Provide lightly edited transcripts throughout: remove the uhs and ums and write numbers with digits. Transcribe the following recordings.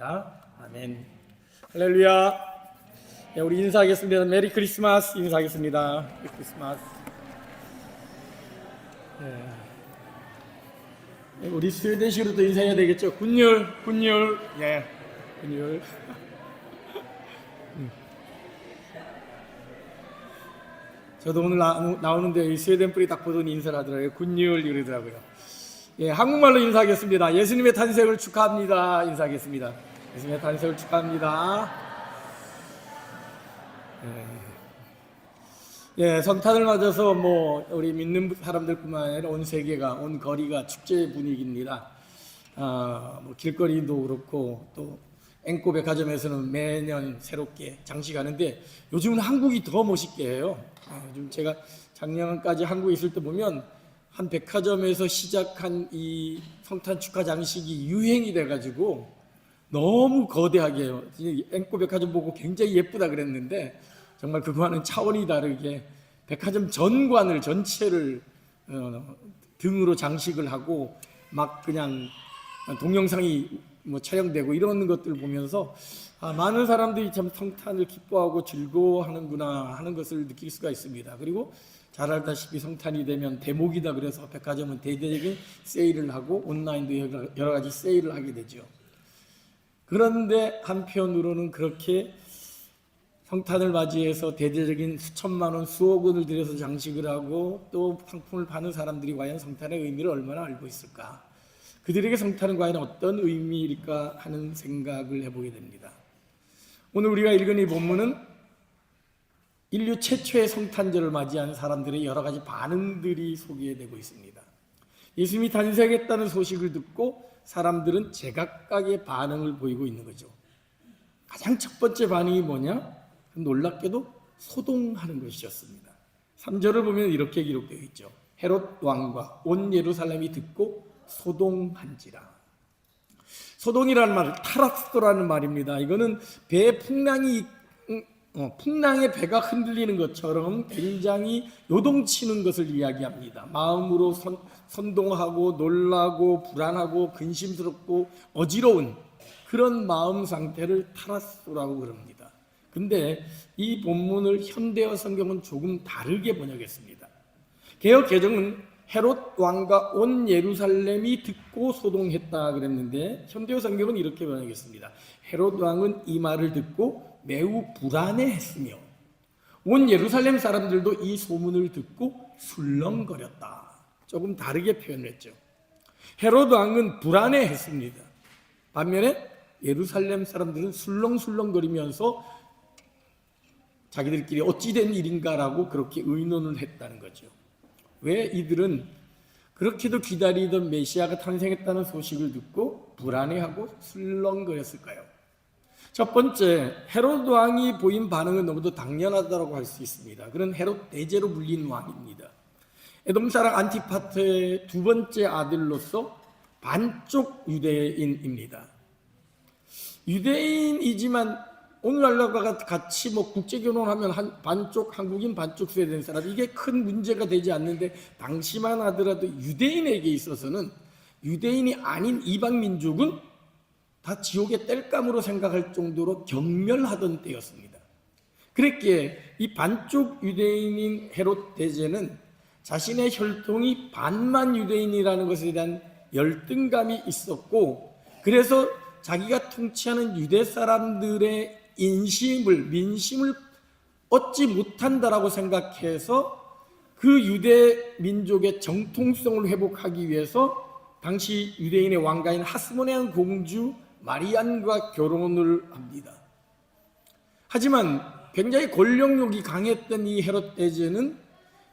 바랍니다. 아멘. 할렐루야. 네, 우리 인사하겠습니다. 메리 크리스마스 인사하겠습니다. 메리 크리스마스. 네. 우리 스웨덴식으로 또 인사해야 되겠죠. 굿율. 예, 굿율. 저도 오늘 나오는데 이 스웨덴 뿌리 딱 보더니 인사를 하더라고요. 굿율 이러더라고요. 예, 한국말로 인사하겠습니다. 예수님의 탄생을 축하합니다. 인사하겠습니다. 예수님의 탄생을 축하합니다. 예, 성탄을 맞아서 우리 믿는 사람들뿐만 아니라 온 세계가, 온 거리가 축제 분위기입니다. 길거리도 그렇고 또 앵꼬 백화점에서는 매년 새롭게 장식하는데 요즘은 한국이 더 멋있게 해요. 요즘 제가 작년까지 한국에 있을 때 보면 한 백화점에서 시작한 이 성탄 축하 장식이 유행이 돼가지고 너무 거대하게 해요. 앵꼬 백화점 보고 굉장히 예쁘다 그랬는데 정말 그거와는 차원이 다르게 백화점 전관을 전체를 등으로 장식을 하고 막 그냥 동영상이 촬영되고 이런 것들 보면서 많은 사람들이 참 성탄을 기뻐하고 즐거워하는구나 하는 것을 느낄 수가 있습니다. 그리고 잘 알다시피 성탄이 되면 대목이다 그래서 백화점은 대대적인 세일을 하고 온라인도 여러 가지 세일을 하게 되죠. 그런데 한편으로는 그렇게 성탄을 맞이해서 대대적인 수천만 원, 수억 원을 들여서 장식을 하고 또 상품을 파는 사람들이 과연 성탄의 의미를 얼마나 알고 있을까? 그들에게 성탄은 과연 어떤 의미일까 하는 생각을 해보게 됩니다. 오늘 우리가 읽은 이 본문은 인류 최초의 성탄절을 맞이한 사람들의 여러 가지 반응들이 소개되고 있습니다. 예수님이 탄생했다는 소식을 듣고 사람들은 제각각의 반응을 보이고 있는 거죠. 가장 첫 번째 반응이 뭐냐? 놀랍게도 소동하는 것이었습니다. 3절을 보면 이렇게 기록되어 있죠. 헤롯 왕과 온 예루살렘이 듣고 소동한지라. 소동이라는 말, 타락스도라는 말입니다. 이거는 배의 풍랑에 배가 흔들리는 것처럼 굉장히 요동치는 것을 이야기합니다. 마음으로 선동하고 놀라고 불안하고 근심스럽고 어지러운 그런 마음 상태를 타락스도라고 그럽니다. 근데 이 본문을 현대어 성경은 조금 다르게 번역했습니다. 개역 개정은 헤롯 왕과 온 예루살렘이 듣고 소동했다 그랬는데 현대어 성경은 이렇게 번역했습니다. 헤롯 왕은 이 말을 듣고 매우 불안해했으며 온 예루살렘 사람들도 이 소문을 듣고 술렁거렸다. 조금 다르게 표현했죠. 헤롯 왕은 불안해했습니다. 반면에 예루살렘 사람들은 술렁술렁거리면서 자기들끼리 어찌된 일인가라고 그렇게 의논을 했다는 거죠. 왜 이들은 그렇게도 기다리던 메시아가 탄생했다는 소식을 듣고 불안해하고 술렁거렸을까요? 첫 번째, 헤롯 왕이 보인 반응은 너무도 당연하다고 할 수 있습니다. 그는 헤롯 대제로 불린 왕입니다. 에돔 사람 안티파트의 두 번째 아들로서 반쪽 유대인입니다. 유대인이지만 오늘날과 같이 국제결혼하면 반쪽 한국인 반쪽 스웨덴 사람 이게 큰 문제가 되지 않는데 당시만 하더라도 유대인에게 있어서는 유대인이 아닌 이방 민족은 다 지옥의 땔감으로 생각할 정도로 경멸하던 때였습니다. 그랬기에 이 반쪽 유대인인 헤롯 대제는 자신의 혈통이 반만 유대인이라는 것에 대한 열등감이 있었고 그래서 자기가 통치하는 유대 사람들의 민심을 얻지 못한다라고 생각해서 그 유대 민족의 정통성을 회복하기 위해서 당시 유대인의 왕가인 하스모네안 공주 마리안과 결혼을 합니다. 하지만 굉장히 권력욕이 강했던 이 헤롯 대제는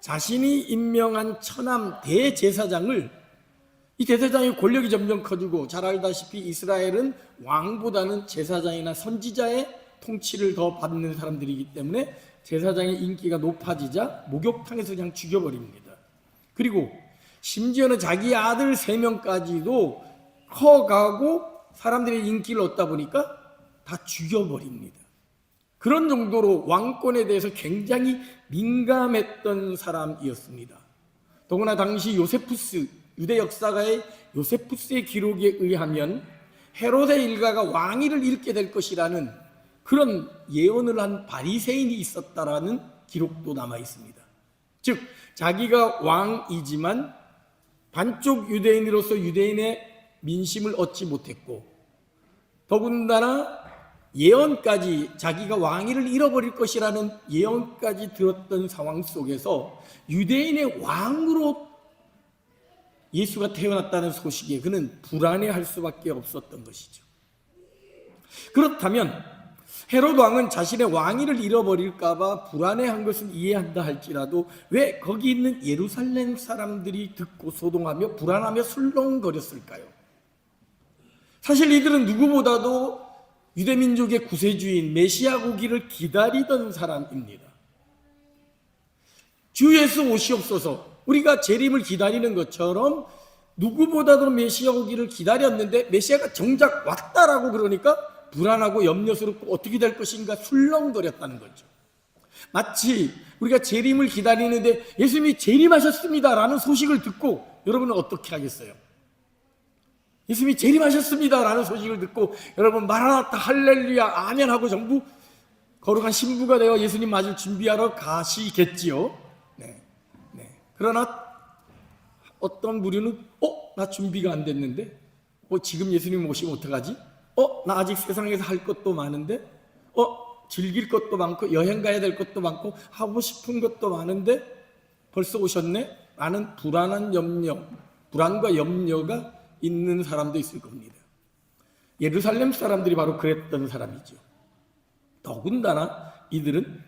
자신이 임명한 처남 대제사장을 이 대제사장의 권력이 점점 커지고 잘 알다시피 이스라엘은 왕보다는 제사장이나 선지자의 통치를 더 받는 사람들이기 때문에 제사장의 인기가 높아지자 목욕탕에서 그냥 죽여버립니다. 그리고 심지어는 자기 아들 3명까지도 커가고 사람들의 인기를 얻다 보니까 다 죽여버립니다. 그런 정도로 왕권에 대해서 굉장히 민감했던 사람이었습니다. 더구나 당시 요세푸스, 유대 역사가의 요세푸스의 기록에 의하면 헤롯의 일가가 왕위를 잃게 될 것이라는 그런 예언을 한 바리새인이 있었다라는 기록도 남아 있습니다. 즉 자기가 왕이지만 반쪽 유대인으로서 유대인의 민심을 얻지 못했고 더군다나 예언까지 자기가 왕위를 잃어버릴 것이라는 예언까지 들었던 상황 속에서 유대인의 왕으로 예수가 태어났다는 소식에 그는 불안해할 수밖에 없었던 것이죠. 그렇다면 헤롯 왕은 자신의 왕위를 잃어버릴까 봐 불안해한 것은 이해한다 할지라도 왜 거기 있는 예루살렘 사람들이 듣고 소동하며 불안하며 술렁거렸을까요? 사실 이들은 누구보다도 유대민족의 구세주인 메시아 오기를 기다리던 사람입니다. 주 예수 오시옵소서, 우리가 재림을 기다리는 것처럼 누구보다도 메시아 오기를 기다렸는데 메시아가 정작 왔다라고 그러니까 불안하고 염려스럽고 어떻게 될 것인가 술렁거렸다는 거죠. 마치 우리가 재림을 기다리는데 예수님이 재림하셨습니다라는 소식을 듣고 여러분은 어떻게 하겠어요? 예수님이 재림하셨습니다라는 소식을 듣고 여러분 마라나타 할렐루야 아멘 하고 전부 거룩한 신부가 되어 예수님 맞을 준비하러 가시겠지요. 그러나 어떤 부류는 나 준비가 안 됐는데 지금 예수님 오시면 어떡하지? 나 아직 세상에서 할 것도 많은데 즐길 것도 많고 여행 가야 될 것도 많고 하고 싶은 것도 많은데 벌써 오셨네? 라는 불안과 염려가 있는 사람도 있을 겁니다. 예루살렘 사람들이 바로 그랬던 사람이죠. 더군다나 이들은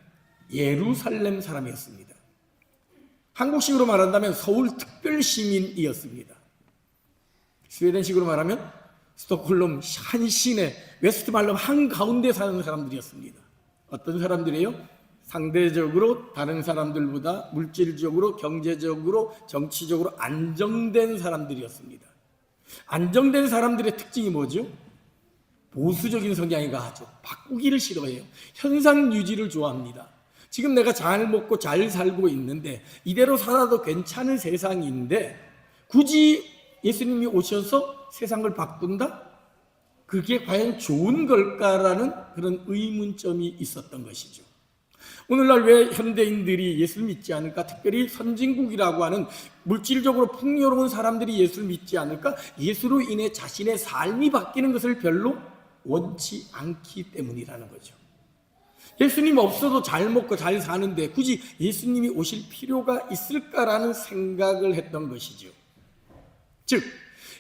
예루살렘 사람이었습니다. 한국식으로 말한다면 서울 특별시민이었습니다. 스웨덴식으로 말하면 스톡홀름 한 시내 웨스트말름 한가운데 사는 사람들이었습니다. 어떤 사람들이에요? 상대적으로 다른 사람들보다 물질적으로, 경제적으로, 정치적으로 안정된 사람들이었습니다. 안정된 사람들의 특징이 뭐죠? 보수적인 성향이 강하죠. 바꾸기를 싫어해요. 현상 유지를 좋아합니다. 지금 내가 잘 먹고 잘 살고 있는데 이대로 살아도 괜찮은 세상인데 굳이 예수님이 오셔서 세상을 바꾼다? 그게 과연 좋은 걸까라는 그런 의문점이 있었던 것이죠. 오늘날 왜 현대인들이 예수를 믿지 않을까? 특별히 선진국이라고 하는 물질적으로 풍요로운 사람들이 예수를 믿지 않을까? 예수로 인해 자신의 삶이 바뀌는 것을 별로 원치 않기 때문이라는 거죠. 예수님 없어도 잘 먹고 잘 사는데 굳이 예수님이 오실 필요가 있을까라는 생각을 했던 것이죠. 즉,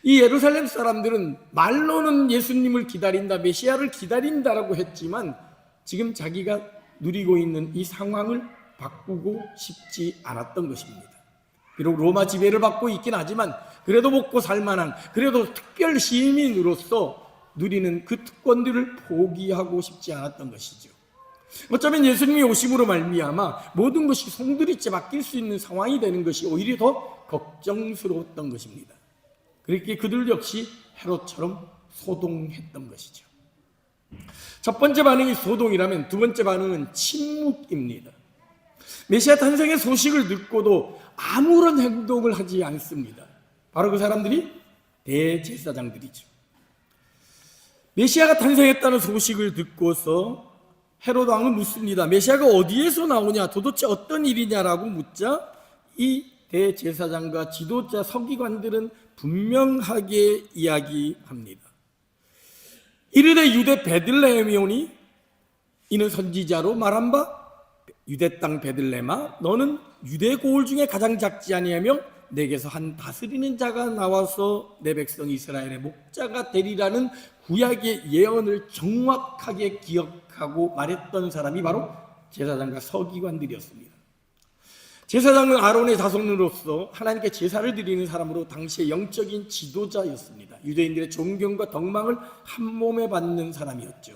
이 예루살렘 사람들은 말로는 예수님을 기다린다, 메시아를 기다린다라고 했지만 지금 자기가 누리고 있는 이 상황을 바꾸고 싶지 않았던 것입니다. 비록 로마 지배를 받고 있긴 하지만 그래도 먹고 살만한, 그래도 특별 시민으로서 누리는 그 특권들을 포기하고 싶지 않았던 것이죠. 어쩌면 예수님이 오심으로 말미암아 모든 것이 송두리째 바뀔 수 있는 상황이 되는 것이 오히려 더 걱정스러웠던 것입니다. 그렇게 그들 역시 헤롯처럼 소동했던 것이죠. 첫 번째 반응이 소동이라면 두 번째 반응은 침묵입니다. 메시아 탄생의 소식을 듣고도 아무런 행동을 하지 않습니다. 바로 그 사람들이 대제사장들이죠. 메시아가 탄생했다는 소식을 듣고서 헤롯 왕은 묻습니다. 메시아가 어디에서 나오냐? 도대체 어떤 일이냐라고 묻자 이 대제사장과 지도자 서기관들은 분명하게 이야기합니다. 이르되 유대 베들레헴이 오니 이는 선지자로 말한 바 유대 땅 베들레헴아 너는 유대 고을 중에 가장 작지 아니하며 내게서 한 다스리는 자가 나와서 내 백성 이스라엘의 목자가 되리라는 구약의 예언을 정확하게 기억하고 말했던 사람이 바로 제사장과 서기관들이었습니다. 제사장은 아론의 자손으로서 하나님께 제사를 드리는 사람으로 당시의 영적인 지도자였습니다. 유대인들의 존경과 덕망을 한 몸에 받는 사람이었죠.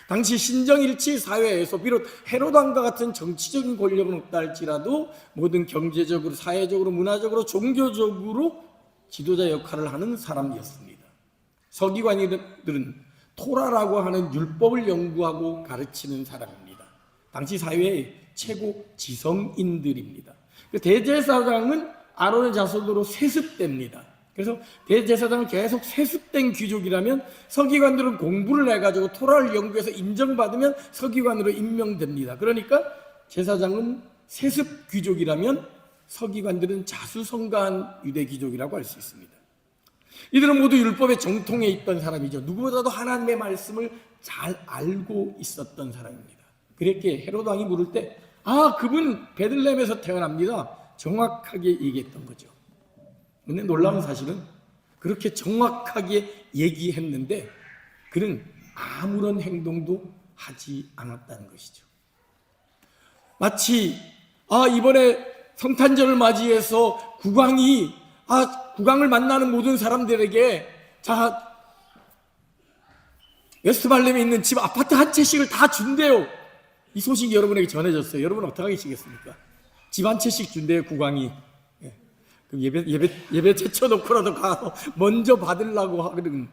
당시 신정일치 사회에서 비록 헤롯 왕과 같은 정치적인 권력은 없다 할지라도 모든 경제적으로, 사회적으로, 문화적으로, 종교적으로 지도자 역할을 하는 사람이었습니다. 서기관들은 토라라고 하는 율법을 연구하고 가르치는 사람입니다. 당시 사회의 최고 지성인들입니다. 대제사장은 아론의 자손으로 세습됩니다. 그래서 대제사장은 계속 세습된 귀족이라면 서기관들은 공부를 해가지고 토라를 연구해서 인정받으면 서기관으로 임명됩니다. 그러니까 제사장은 세습 귀족이라면 서기관들은 자수성가한 유대 귀족이라고 할 수 있습니다. 이들은 모두 율법의 정통에 있던 사람이죠. 누구보다도 하나님의 말씀을 잘 알고 있었던 사람입니다. 그렇게 헤롯 왕이 물을 때 그분 베들레헴에서 태어납니다. 정확하게 얘기했던 거죠. 근데 놀라운 사실은 그렇게 정확하게 얘기했는데 그는 아무런 행동도 하지 않았다는 것이죠. 마치 이번에 성탄절을 맞이해서 국왕을 만나는 모든 사람들에게 웨스트발렘에 있는 집 아파트 한 채씩을 다 준대요. 이 소식이 여러분에게 전해졌어요. 여러분 어떻게 하시겠습니까? 집 한 채씩 준대요, 국왕이. 그럼 예배 제쳐놓고라도 가서 먼저 받으려고 하거든.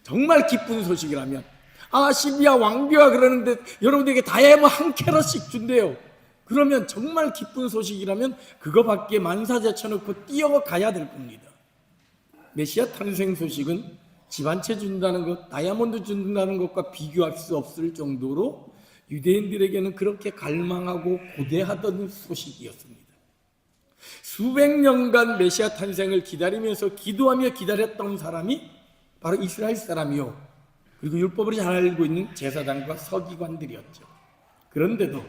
정말 기쁜 소식이라면 시비야 왕비야 그러는데 여러분에게 다이아몬드 한 캐럿씩 준대요. 그러면 정말 기쁜 소식이라면 그거밖에 만사 제쳐놓고 뛰어가야 될 겁니다. 메시아 탄생 소식은 집 한 채 준다는 것, 다이아몬드 준다는 것과 비교할 수 없을 정도로 유대인들에게는 그렇게 갈망하고 고대하던 소식이었습니다. 수백 년간 메시아 탄생을 기다리면서 기도하며 기다렸던 사람이 바로 이스라엘 사람이요, 그리고 율법을 잘 알고 있는 제사장과 서기관들이었죠. 그런데도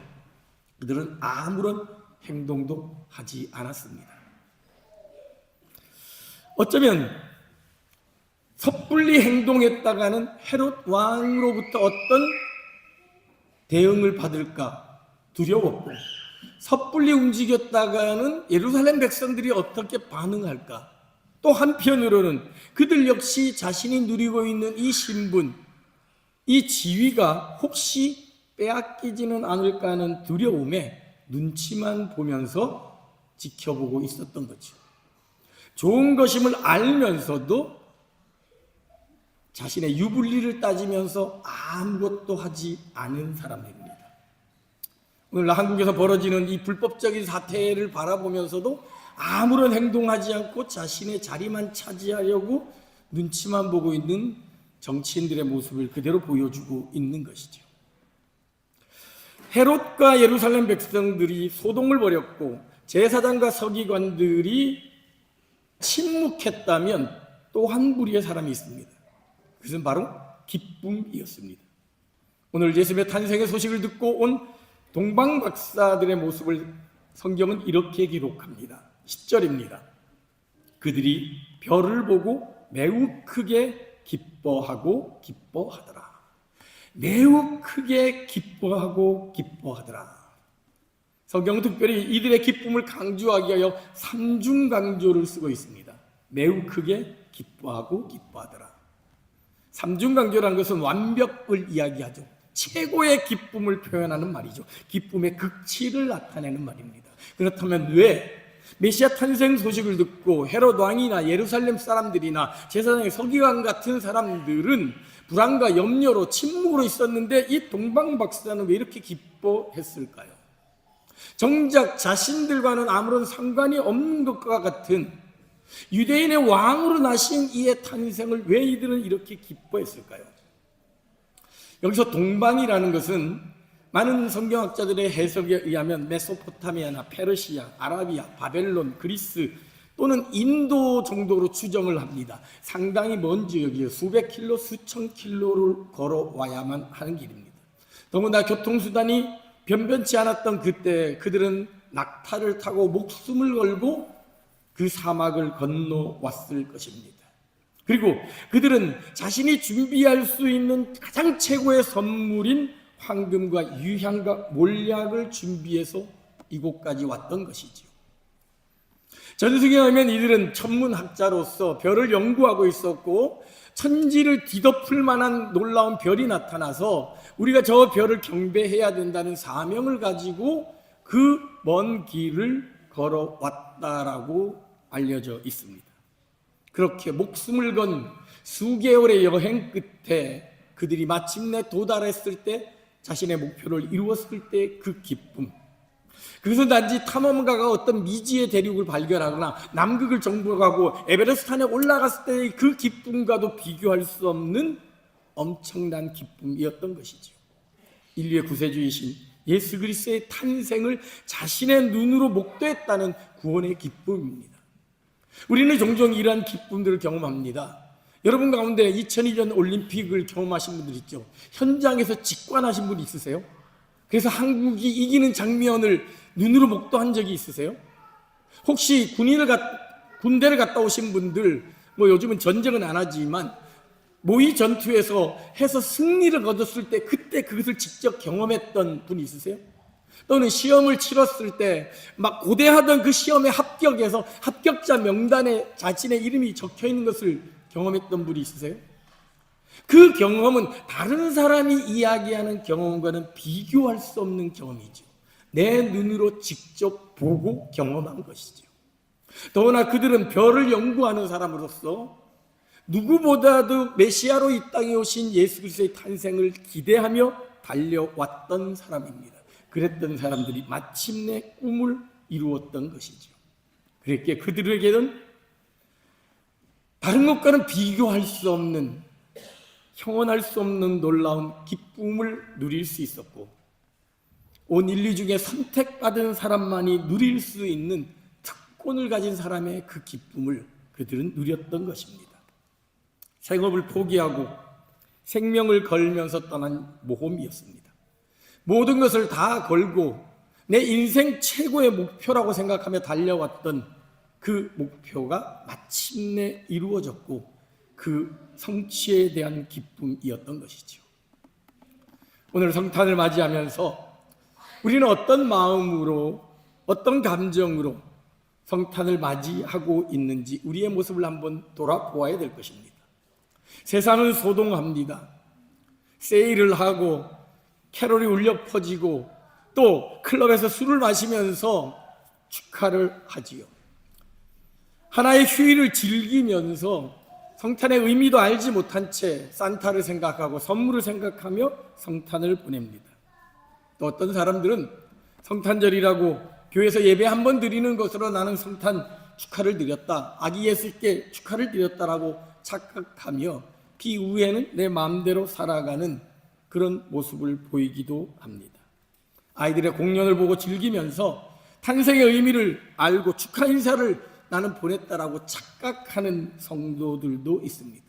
그들은 아무런 행동도 하지 않았습니다. 어쩌면 섣불리 행동했다가는 헤롯 왕으로부터 어떤 대응을 받을까 두려웠고, 섣불리 움직였다가는 예루살렘 백성들이 어떻게 반응할까, 또 한편으로는 그들 역시 자신이 누리고 있는 이 신분, 이 지위가 혹시 빼앗기지는 않을까 하는 두려움에 눈치만 보면서 지켜보고 있었던 거죠. 좋은 것임을 알면서도 자신의 유불리를 따지면서 아무것도 하지 않은 사람들입니다. 오늘 한국에서 벌어지는 이 불법적인 사태를 바라보면서도 아무런 행동하지 않고 자신의 자리만 차지하려고 눈치만 보고 있는 정치인들의 모습을 그대로 보여주고 있는 것이죠. 헤롯과 예루살렘 백성들이 소동을 벌였고 제사장과 서기관들이 침묵했다면 또 한 무리의 사람이 있습니다. 그것은 바로 기쁨이었습니다. 오늘 예수님의 탄생의 소식을 듣고 온 동방 박사들의 모습을 성경은 이렇게 기록합니다. 10절입니다. 그들이 별을 보고 매우 크게 기뻐하더라. 매우 크게 기뻐하더라. 성경은 특별히 이들의 기쁨을 강조하기 위하여 삼중 강조를 쓰고 있습니다. 매우 크게 기뻐하더라. 삼중 강조라는 것은 완벽을 이야기하죠. 최고의 기쁨을 표현하는 말이죠. 기쁨의 극치를 나타내는 말입니다. 그렇다면 왜 메시아 탄생 소식을 듣고 헤롯 왕이나 예루살렘 사람들이나 제사장의 서기관 같은 사람들은 불안과 염려로 침묵으로 있었는데 이 동방 박사는 왜 이렇게 기뻐했을까요? 정작 자신들과는 아무런 상관이 없는 것과 같은 유대인의 왕으로 나신 이의 탄생을 왜 이들은 이렇게 기뻐했을까요? 여기서 동방이라는 것은 많은 성경학자들의 해석에 의하면 메소포타미아나 페르시아, 아라비아, 바벨론, 그리스 또는 인도 정도로 추정을 합니다. 상당히 먼 지역이에요. 수백 킬로, 수천 킬로를 걸어와야만 하는 길입니다. 더구나 교통수단이 변변치 않았던 그때 그들은 낙타를 타고 목숨을 걸고 그 사막을 건너왔을 것입니다. 그리고 그들은 자신이 준비할 수 있는 가장 최고의 선물인 황금과 유향과 몰약을 준비해서 이곳까지 왔던 것이지요. 전승에 의하면 이들은 천문학자로서 별을 연구하고 있었고 천지를 뒤덮을 만한 놀라운 별이 나타나서 우리가 저 별을 경배해야 된다는 사명을 가지고 그 먼 길을 걸어왔다라고 알려져 있습니다. 그렇게 목숨을 건 수개월의 여행 끝에 그들이 마침내 도달했을 때 자신의 목표를 이루었을 때 그 기쁨, 그것은 단지 탐험가가 어떤 미지의 대륙을 발견하거나 남극을 정복하고 에베레스트 산에 올라갔을 때의 그 기쁨과도 비교할 수 없는 엄청난 기쁨이었던 것이죠. 인류의 구세주이신 예수 그리스도의 탄생을 자신의 눈으로 목도했다는 구원의 기쁨입니다. 우리는 종종 이러한 기쁨들을 경험합니다. 여러분 가운데 2002년 올림픽을 경험하신 분들 있죠. 현장에서 직관하신 분 있으세요? 그래서 한국이 이기는 장면을 눈으로 목도한 적이 있으세요? 혹시 군대를 갔다 오신 분들, 요즘은 전쟁은 안 하지만 모의 전투에서 해서 승리를 거뒀을 때 그때 그것을 직접 경험했던 분 있으세요? 또는 시험을 치렀을 때 막 고대하던 그 시험에 합격해서 합격자 명단에 자신의 이름이 적혀 있는 것을 경험했던 분이 있으세요? 그 경험은 다른 사람이 이야기하는 경험과는 비교할 수 없는 경험이죠. 내 눈으로 직접 보고 경험한 것이죠. 더구나 그들은 별을 연구하는 사람으로서 누구보다도 메시아로 이 땅에 오신 예수 그리스도의 탄생을 기대하며 달려왔던 사람입니다. 그랬던 사람들이 마침내 꿈을 이루었던 것이죠. 그랬기에 그들에게는 다른 것과는 비교할 수 없는, 형언할 수 없는 놀라운 기쁨을 누릴 수 있었고, 온 인류 중에 선택받은 사람만이 누릴 수 있는 특권을 가진 사람의 그 기쁨을 그들은 누렸던 것입니다. 생업을 포기하고 생명을 걸면서 떠난 모험이었습니다. 모든 것을 다 걸고 내 인생 최고의 목표라고 생각하며 달려왔던 그 목표가 마침내 이루어졌고 그 성취에 대한 기쁨이었던 것이죠. 오늘 성탄을 맞이하면서 우리는 어떤 마음으로, 어떤 감정으로 성탄을 맞이하고 있는지 우리의 모습을 한번 돌아보아야 될 것입니다. 세상은 소동합니다. 세일을 하고 캐롤이 울려 퍼지고 또 클럽에서 술을 마시면서 축하를 하지요. 하나의 휴일을 즐기면서 성탄의 의미도 알지 못한 채 산타를 생각하고 선물을 생각하며 성탄을 보냅니다. 또 어떤 사람들은 성탄절이라고 교회에서 예배 한 번 드리는 것으로 나는 성탄 축하를 드렸다, 아기 예수께 축하를 드렸다라고 착각하며 그 이후에는 내 마음대로 살아가는 그런 모습을 보이기도 합니다. 아이들의 공연을 보고 즐기면서 탄생의 의미를 알고 축하 인사를 나는 보냈다라고 착각하는 성도들도 있습니다.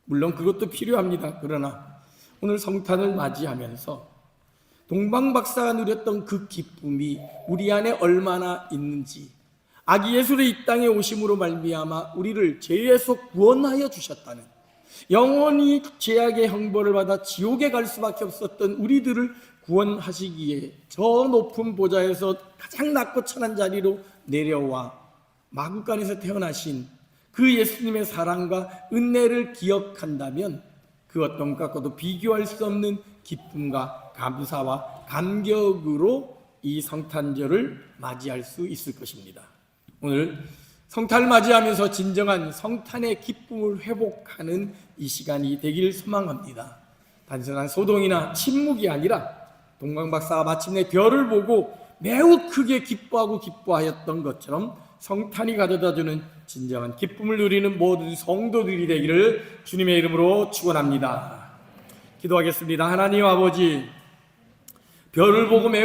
물론 그것도 필요합니다. 그러나 오늘 성탄을 맞이하면서 동방박사가 누렸던 그 기쁨이 우리 안에 얼마나 있는지, 아기 예수의 이 땅에 오심으로 말미암아 우리를 죄에서 구원하여 주셨다는, 영원히 죄악의 형벌을 받아 지옥에 갈 수밖에 없었던 우리들을 구원하시기에 저 높은 보좌에서 가장 낮고 천한 자리로 내려와 마구간에서 태어나신 그 예수님의 사랑과 은혜를 기억한다면 그 어떤 것과도 비교할 수 없는 기쁨과 감사와 감격으로 이 성탄절을 맞이할 수 있을 것입니다. 오늘 성탄을 맞이하면서 진정한 성탄의 기쁨을 회복하는 이 시간이 되길 소망합니다. 단순한 소동이나 침묵이 아니라 동방박사가 마침내 별을 보고 매우 크게 기뻐하였던 것처럼 성탄이 가져다주는 진정한 기쁨을 누리는 모든 성도들이 되기를 주님의 이름으로 축원합니다. 기도하겠습니다. 하나님 아버지, 별을 보고 매우